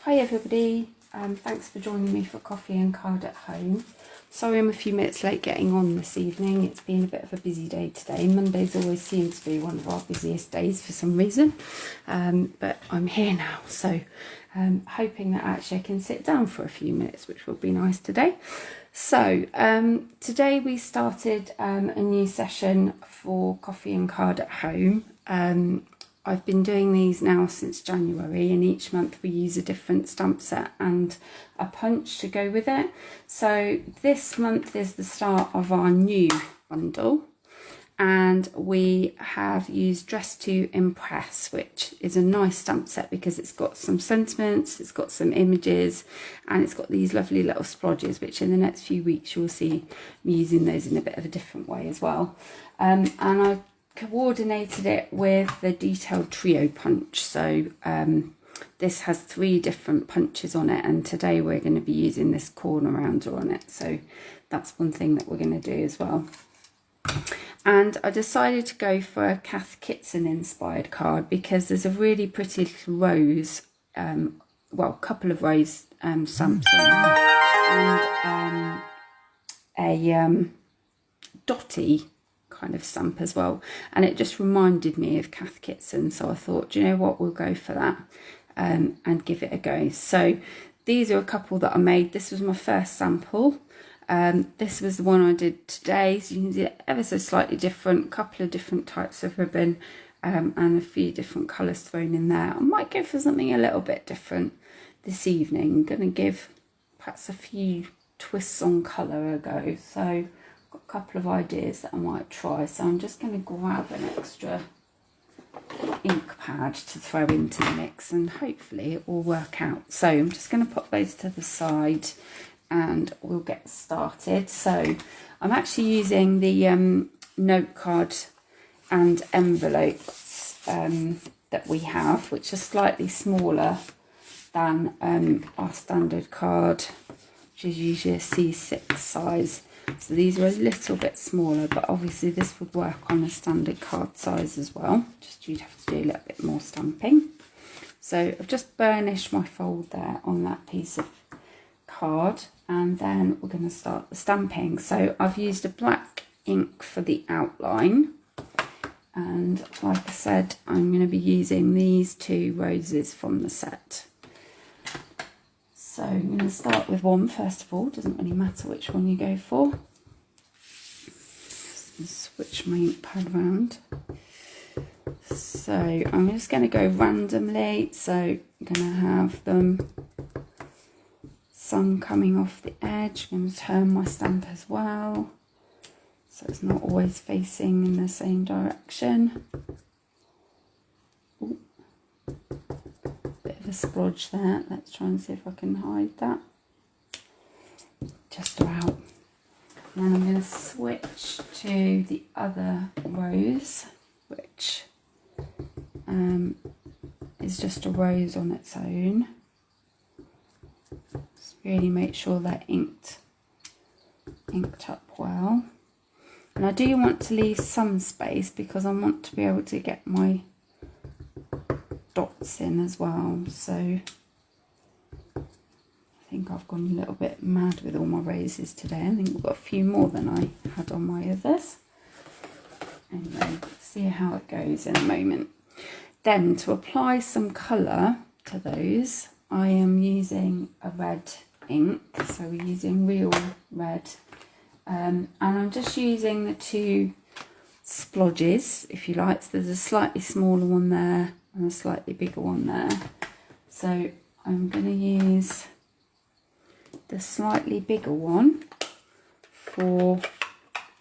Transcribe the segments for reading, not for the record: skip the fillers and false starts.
Hi everybody, thanks for joining me for coffee and card at home. Sorry I'm a few minutes late getting on this evening. It's been a bit of a busy day today. Mondays always seem to be one of our busiest days for some reason, but I'm here now, so hoping that actually I can sit down for a few minutes, which will be nice today. So today we started a new session for coffee and card at home. I've been doing these now since January, and each month we use a different stamp set and a punch to go with it. So this month is the start of our new bundle, and we have used Dress to Impress, which is a nice stamp set because it's got some sentiments, it's got some images, and it's got these lovely little splodges, which in the next few weeks you'll see me using those in a bit of a different way as well. And I coordinated it with the detailed trio punch, so this has 3 different punches on it, and today we're going to be using this corner rounder on it, so that's one thing that we're going to do as well. And I decided to go for a Cath Kidston inspired card because there's a really pretty little rose, well, a couple of rose stamps on there, and a dotty kind of stamp as well, and it just reminded me of Cath Kidston, so I thought, do you know what, we'll go for that and give it a go. So these are a couple that I made. This was my first sample. This was the one I did today, so you can see it ever so slightly different, couple of different types of ribbon, and a few different colours thrown in there. I might go for something a little bit different this evening. I'm going to give perhaps a few twists on colour a go, so got a couple of ideas that I might try. So I'm just going to grab an extra ink pad to throw into the mix, and hopefully it will work out. So I'm just going to put those to the side and we'll get started. So I'm actually using the note card and envelopes that we have, which are slightly smaller than our standard card, which is usually a C6 size. So these are a little bit smaller, but obviously this would work on a standard card size as well. Just you'd have to do a little bit more stamping. So I've just burnished my fold there on that piece of card, and then we're going to start the stamping. So I've used a black ink for the outline, and like I said, I'm going to be using these 2 roses from the set. So I'm going to start with one first of all. Doesn't really matter which one you go for. Switch my ink pad around. So I'm just going to go randomly. So I'm going to have them, some coming off the edge. I'm going to turn my stamp as well, so it's not always facing in the same direction. Ooh. Bit of a splodge there. Let's try and see if I can hide that. Just about. And then I'm going to switch to the other rose, which is just a rose on its own. Just really make sure they're inked up well. And I do want to leave some space because I want to be able to get my dots in as well. So I think I've gone a little bit mad with all my roses today. I think we've got a few more than I had on my others. Anyway, see how it goes in a moment. Then to apply some colour to those, I am using a red ink. So we're using real red. And I'm just using the 2 splodges, if you like. So there's a slightly smaller one there and a slightly bigger one there. So I'm going to use the slightly bigger one for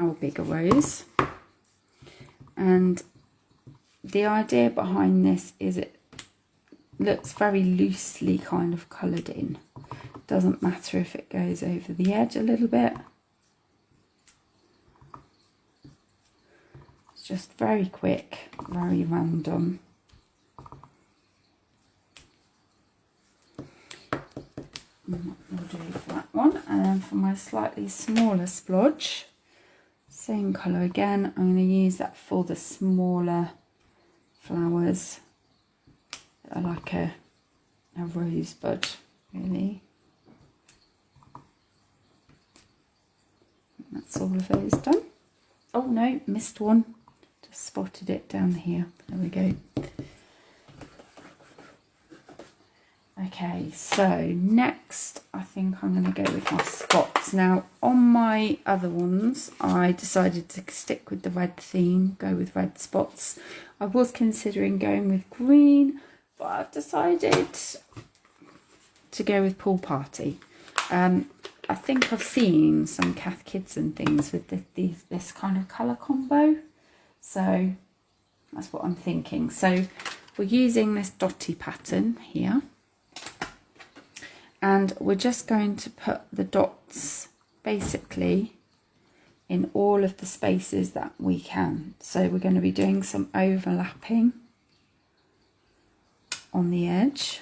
our bigger rose. And the idea behind this is it looks very loosely kind of coloured in. Doesn't matter if it goes over the edge a little bit. It's just very quick, very random. And that will do for that one. And then for my slightly smaller splodge, same colour again. I'm going to use that for the smaller flowers that are like a a rosebud, really. That's all of those done. Oh no, missed one. Just spotted it down here. There we go. Okay, so next I think I'm going to go with my spots. Now on my other ones I decided to stick with the red theme, go with red spots. I was considering going with green, but I've decided to go with Pool Party. I think I've seen some Cath Kidston things with this kind of colour combo, so that's what I'm thinking. So we're using this dotty pattern here, and we're just going to put the dots basically in all of the spaces that we can. So we're going to be doing some overlapping on the edge.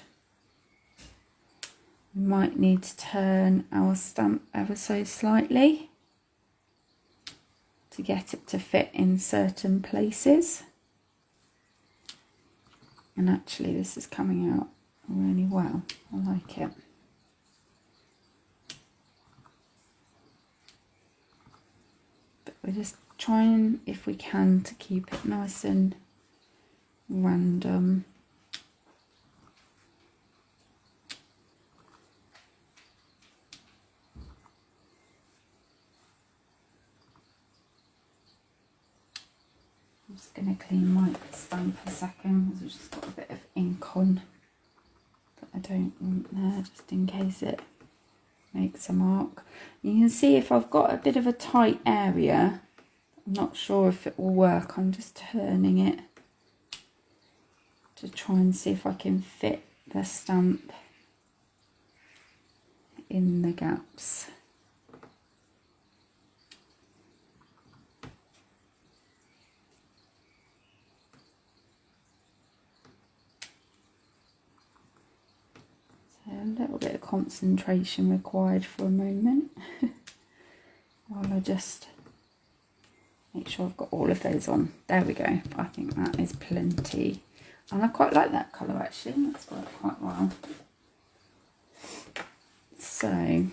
We might need to turn our stamp ever so slightly to get it to fit in certain places. And actually this is coming out really well. I like it. But we're just trying, if we can, to keep it nice and random. I'm just going to clean my stamp a second because I've just got a bit of ink on that I don't want there, just in case it makes a mark. You can see if I've got a bit of a tight area, I'm not sure if it will work. I'm just turning it to try and see if I can fit the stamp in the gaps. A little bit of concentration required for a moment while I just make sure I've got all of those on. There we go. I think that is plenty, and I quite like that colour actually. That's worked quite well. So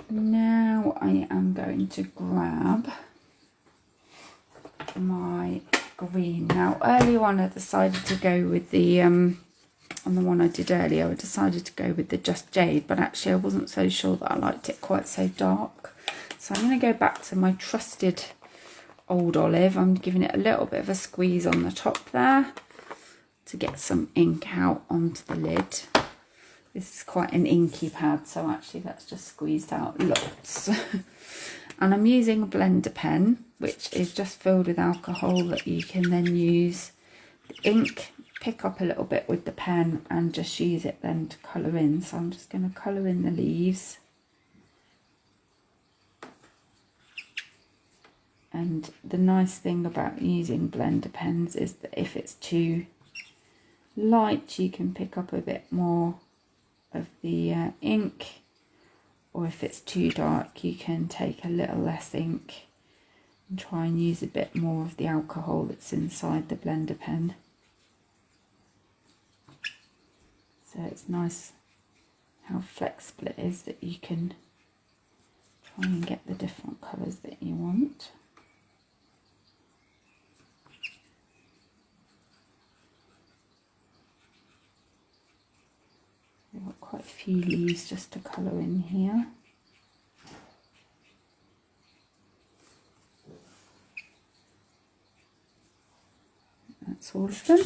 now I am going to grab my green. Now earlier on I decided to go with the on the one I did earlier I decided to go with the Just Jade, but actually I wasn't so sure that I liked it quite so dark, so I'm going to go back to my trusted Old Olive. I'm giving it a little bit of a squeeze on the top there to get some ink out onto the lid. This is quite an inky pad, so actually that's just squeezed out lots. And I'm using a blender pen, which is just filled with alcohol that you can then use the ink, pick up a little bit with the pen and just use it then to colour in. So I'm just going to colour in the leaves. And the nice thing about using blender pens is that if it's too light, you can pick up a bit more of the ink, or if it's too dark, you can take a little less ink and try and use a bit more of the alcohol that's inside the blender pen. So it's nice how flexible it is that you can try and get the different colours that you want. I've got quite a few leaves just to colour in here. That's all of them.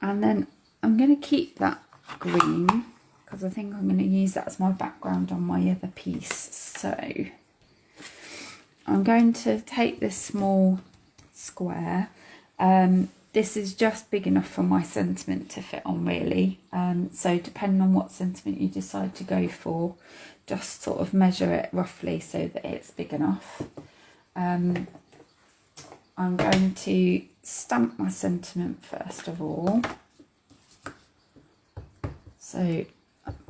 And then I'm going to keep that green because I think I'm going to use that as my background on my other piece. So I'm going to take this small square. This is just big enough for my sentiment to fit on, really. So depending on what sentiment you decide to go for, just sort of measure it roughly so that it's big enough. I'm going to stamp my sentiment first of all. So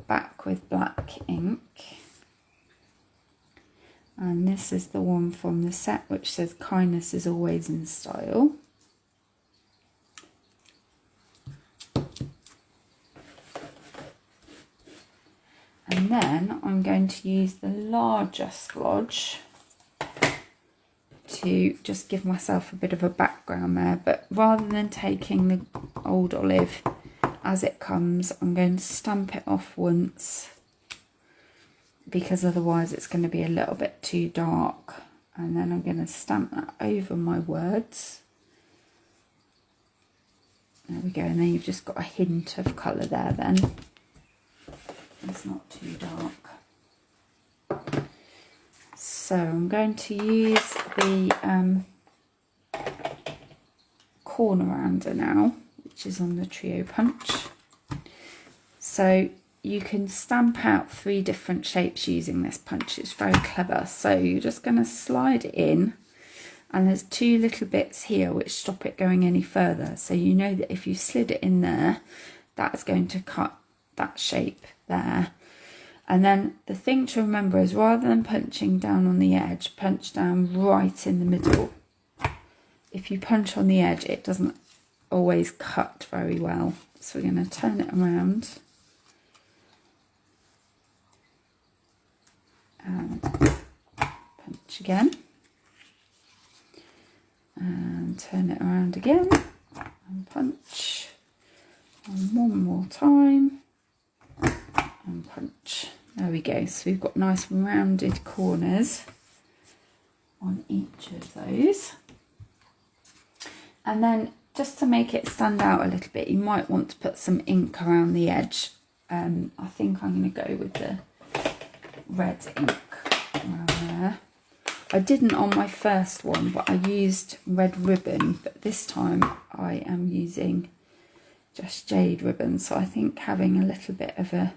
back with black ink. And this is the one from the set which says kindness is always in style. And then I'm going to use the larger splodge to just give myself a bit of a background there, but rather than taking the old olive as it comes, I'm going to stamp it off once, because otherwise it's going to be a little bit too dark, and then I'm going to stamp that over my words. There we go, and then you've just got a hint of colour there then. It's not too dark. So I'm going to use the corner rounder now, which is on the trio punch. So you can stamp out 3 different shapes using this punch. It's very clever. So you're just going to slide it in, and there's 2 little bits here which stop it going any further. So you know that if you slid it in there, that's going to cut that shape there. And then the thing to remember is, rather than punching down on the edge, punch down right in the middle. If you punch on the edge, it doesn't always cut very well. So we're going to turn it around and punch again, and turn it around again and punch, and one more time and punch. There we go. So we've got nice rounded corners on each of those. And then just to make it stand out a little bit, you might want to put some ink around the edge. I think I'm going to go with the red ink around there. I didn't on my first one, but I used red ribbon, but this time I am using just Jade ribbon. So I think having a little bit of a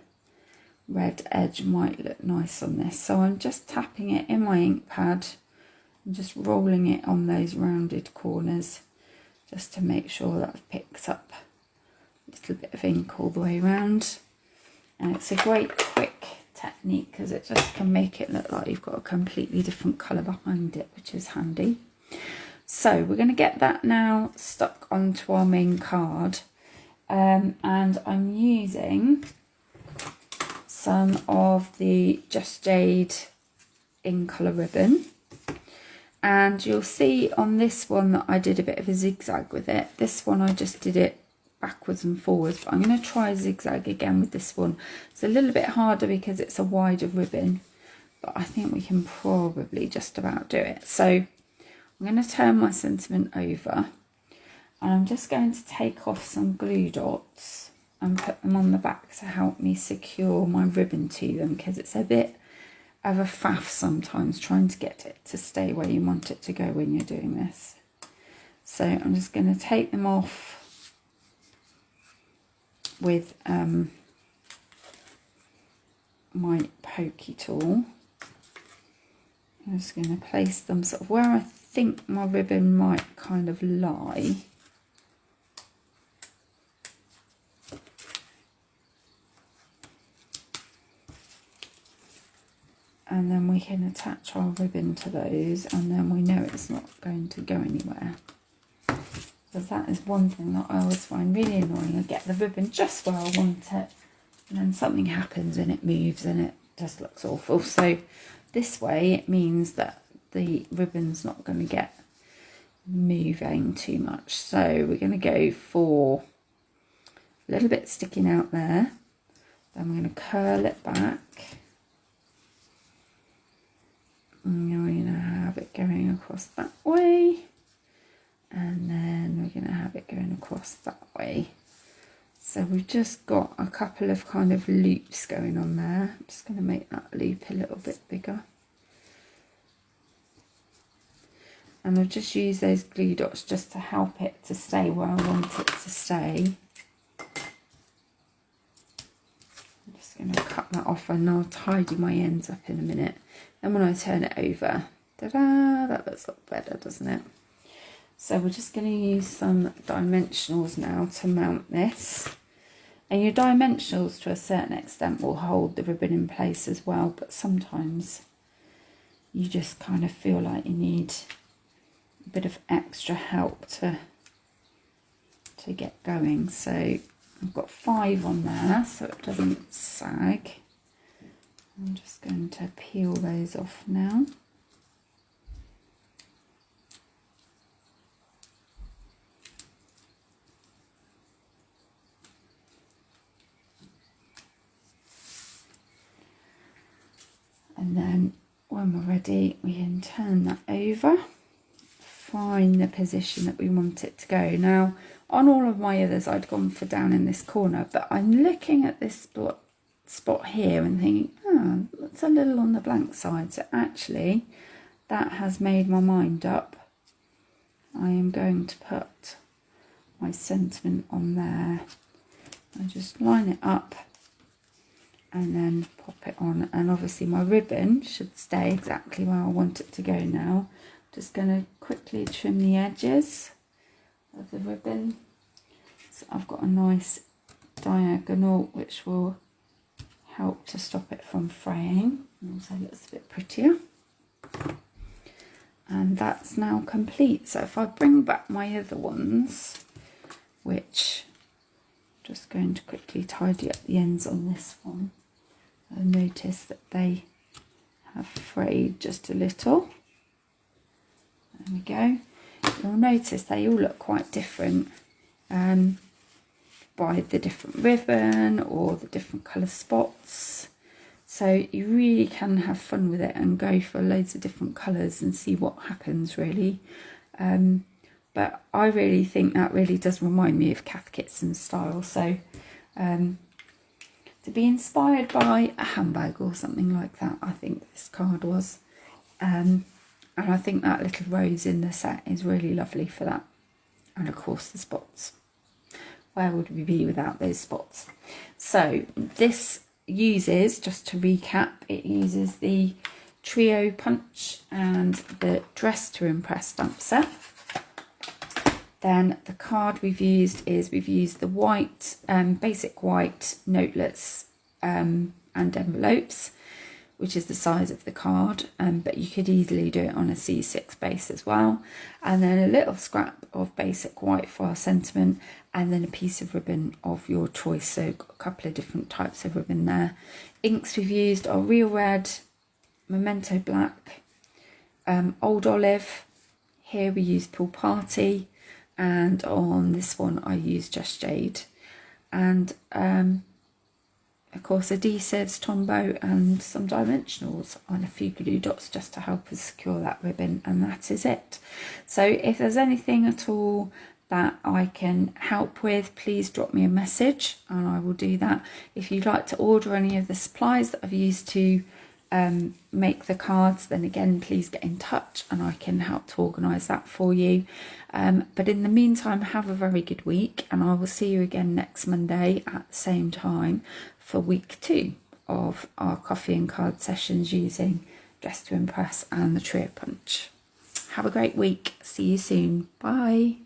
red edge might look nice on this. So I'm just tapping it in my ink pad and just rolling it on those rounded corners, just to make sure that I've picked up a little bit of ink all the way around. And it's a great quick technique because it just can make it look like you've got a completely different colour behind it, which is handy. So we're going to get that now stuck onto our main card, and I'm using some of the Just Jade in colour ribbon. And you'll see on this one that I did a bit of a zigzag with it. This one I just did it backwards and forwards, but I'm going to try a zigzag again with this one. It's a little bit harder because it's a wider ribbon, but I think we can probably just about do it. So I'm going to turn my sentiment over, and I'm just going to take off some glue dots and put them on the back to help me secure my ribbon to them, because it's a bit of a faff sometimes trying to get it to stay where you want it to go when you're doing this. So I'm just going to take them off with my pokey tool. I'm just going to place them sort of where I think my ribbon might kind of lie. And then we can attach our ribbon to those, and then we know it's not going to go anywhere. Because that is one thing that I always find really annoying. I get the ribbon just where I want it, and then something happens and it moves and it just looks awful. So this way it means that the ribbon's not going to get moving too much. So we're going to go for a little bit sticking out there. Then we're going to curl it back. And we're going to have it going across that way, and then we're going to have it going across that way. So we've just got a couple of kind of loops going on there. I'm just going to make that loop a little bit bigger. And I'll just use those glue dots just to help it to stay where I want it to stay. I'm just going to cut that off, and I'll tidy my ends up in a minute. And when I turn it over, ta-da, that looks a lot better, doesn't it? So we're just going to use some dimensionals now to mount this. And your dimensionals to a certain extent will hold the ribbon in place as well, but sometimes you just kind of feel like you need a bit of extra help to get going. So I've got 5 on there so it doesn't sag. I'm just going to peel those off now. And then when we're ready, we can turn that over, find the position that we want it to go. Now, on all of my others, I'd gone for down in this corner, but I'm looking at this spot here and thinking, oh, that's a little on the blank side. So actually, that has made my mind up. I am going to put my sentiment on there. I just line it up and then pop it on, and obviously my ribbon should stay exactly where I want it to go now. Just going to quickly trim the edges of the ribbon so I've got a nice diagonal which will help to stop it from fraying, and also looks a bit prettier. And that's now complete. So if I bring back my other ones, which I'm just going to quickly tidy up the ends on this one, I notice that they have frayed just a little. There we go. You'll notice they all look quite different by the different ribbon or the different colour spots. So you really can have fun with it and go for loads of different colours and see what happens really. But I really think that really does remind me of Cath Kidston's style. So to be inspired by a handbag or something like that, I think this card was. And I think that little rose in the set is really lovely for that. And of course the spots. Where would we be without those spots? So this uses, just to recap, it uses the Trio Punch and the Dress to Impress stamp set. Then the card we've used the white, basic white notelets and envelopes, which is the size of the card, but you could easily do it on a C6 base as well. And then a little scrap of basic white foil sentiment, and then a piece of ribbon of your choice. So got a couple of different types of ribbon there. Inks we've used are Real Red, Memento Black, Old Olive. Here we use Pool Party, and on this one I use just Jade. And of course adhesives, Tombow, and some dimensionals on a few glue dots just to help us secure that ribbon, and that is it. So if there's anything at all that I can help with, please drop me a message and I will do that. If you'd like to order any of the supplies that I've used to make the cards, then again please get in touch and I can help to organise that for you. But in the meantime, have a very good week, and I will see you again next Monday at the same time for week 2 of our coffee and card sessions using Dress to Impress and the Trio Punch. Have a great week. See you soon. Bye.